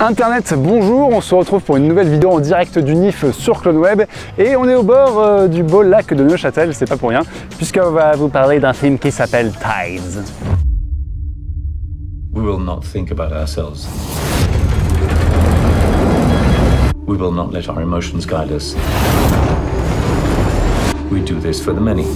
Internet, bonjour, on se retrouve pour une nouvelle vidéo en direct du NIF sur CloneWeb et on est au bord du beau lac de Neuchâtel, c'est pas pour rien, puisqu'on va vous parler d'un film qui s'appelle Tides. We will not think about ourselves. We will not let our emotions guide us. We do this for the many.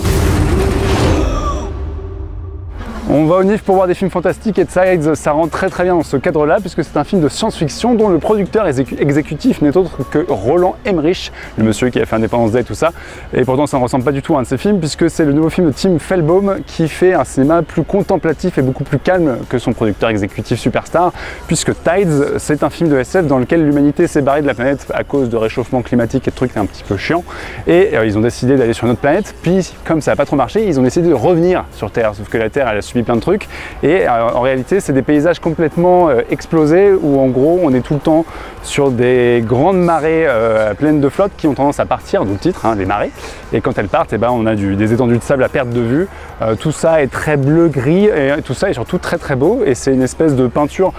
On va au NIF pour voir des films fantastiques et Tides, ça rentre très bien dans ce cadre-là puisque c'est un film de science-fiction dont le producteur exécutif n'est autre que Roland Emmerich, le monsieur qui a fait Independence Day et tout ça. Et pourtant ça ne ressemble pas du tout à un de ses films puisque c'est le nouveau film de Tim Fehlbaum qui fait un cinéma plus contemplatif et beaucoup plus calme que son producteur exécutif superstar, puisque Tides, c'est un film de SF dans lequel l'humanité s'est barrée de la planète à cause de réchauffement climatique et de trucs un petit peu chiants. Et ils ont décidé d'aller sur une autre planète, puis comme ça n'a pas trop marché, ils ont décidé de revenir sur Terre, sauf que la Terre elle a subi plein de trucs et en réalité c'est des paysages complètement explosés où en gros on est tout le temps sur des grandes marées pleines de flotte qui ont tendance à partir, d'où le titre, hein, les marées, et quand elles partent, on a des étendues de sable à perte de vue, tout ça est très bleu-gris et tout ça est surtout très beau et c'est une espèce de peinture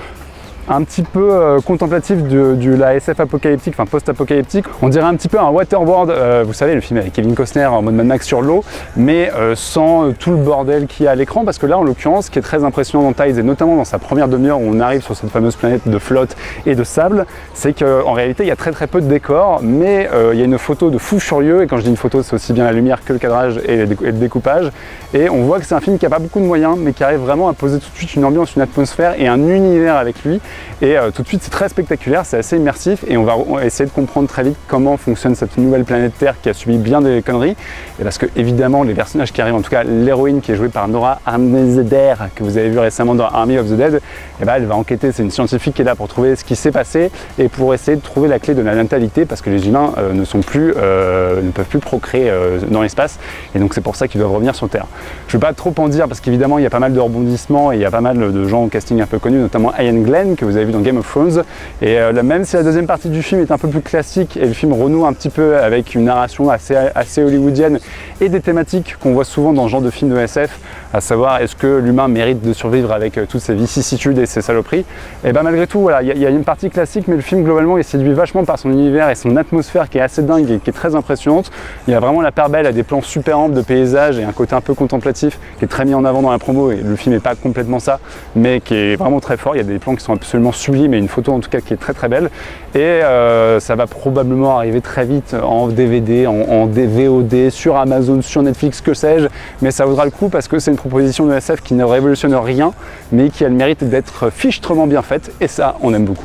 un petit peu contemplatif de la SF apocalyptique, enfin post-apocalyptique. On dirait un petit peu un Waterworld, vous savez le film avec Kevin Costner en mode Mad Max sur l'eau, mais sans tout le bordel qu'il y a à l'écran, parce que là en l'occurrence ce qui est très impressionnant dans Tides et notamment dans sa première demi-heure où on arrive sur cette fameuse planète de flotte et de sable, c'est qu'en réalité il y a très peu de décors, mais il y a une photo de fou furieux, et quand je dis une photo c'est aussi bien la lumière que le cadrage et le découpage, et on voit que c'est un film qui n'a pas beaucoup de moyens mais qui arrive vraiment à poser tout de suite une ambiance, une atmosphère et un univers avec lui. Et tout de suite c'est très spectaculaire, c'est assez immersif et on va essayer de comprendre très vite comment fonctionne cette nouvelle planète Terre qui a subi bien des conneries. Et parce que évidemment les personnages qui arrivent, en tout cas l'héroïne qui est jouée par Noah Armstead que vous avez vu récemment dans Army of the Dead, elle va enquêter, c'est une scientifique qui est là pour trouver ce qui s'est passé et pour essayer de trouver la clé de la natalité, parce que les humains ne peuvent plus procréer dans l'espace, et donc c'est pour ça qu'ils doivent revenir sur Terre. Je ne vais pas trop en dire parce qu'évidemment il y a pas mal de rebondissements et il y a pas mal de gens au casting un peu connus, notamment Ian Glenn que vous avez vu dans Game of Thrones, et même si la deuxième partie du film est un peu plus classique et le film renoue un petit peu avec une narration assez hollywoodienne et des thématiques qu'on voit souvent dans ce genre de film de SF, à savoir est-ce que l'humain mérite de survivre avec toutes ses vicissitudes et ses saloperies, et malgré tout voilà, il y a une partie classique, mais le film globalement il séduit vachement par son univers et son atmosphère qui est assez dingue et qui est très impressionnante. Il y a vraiment la part belle à des plans super amples de paysages et un côté un peu contemplatif qui est très mis en avant dans la promo, et le film n'est pas complètement ça mais qui est vraiment très fort. Il y a des plans qui sont absolument sublime et une photo en tout cas qui est très belle, et ça va probablement arriver très vite en DVD, en VOD, sur Amazon, sur Netflix, que sais-je, mais ça vaudra le coup parce que c'est une proposition de SF qui ne révolutionne rien mais qui a le mérite d'être fichtrement bien faite, et ça on aime beaucoup.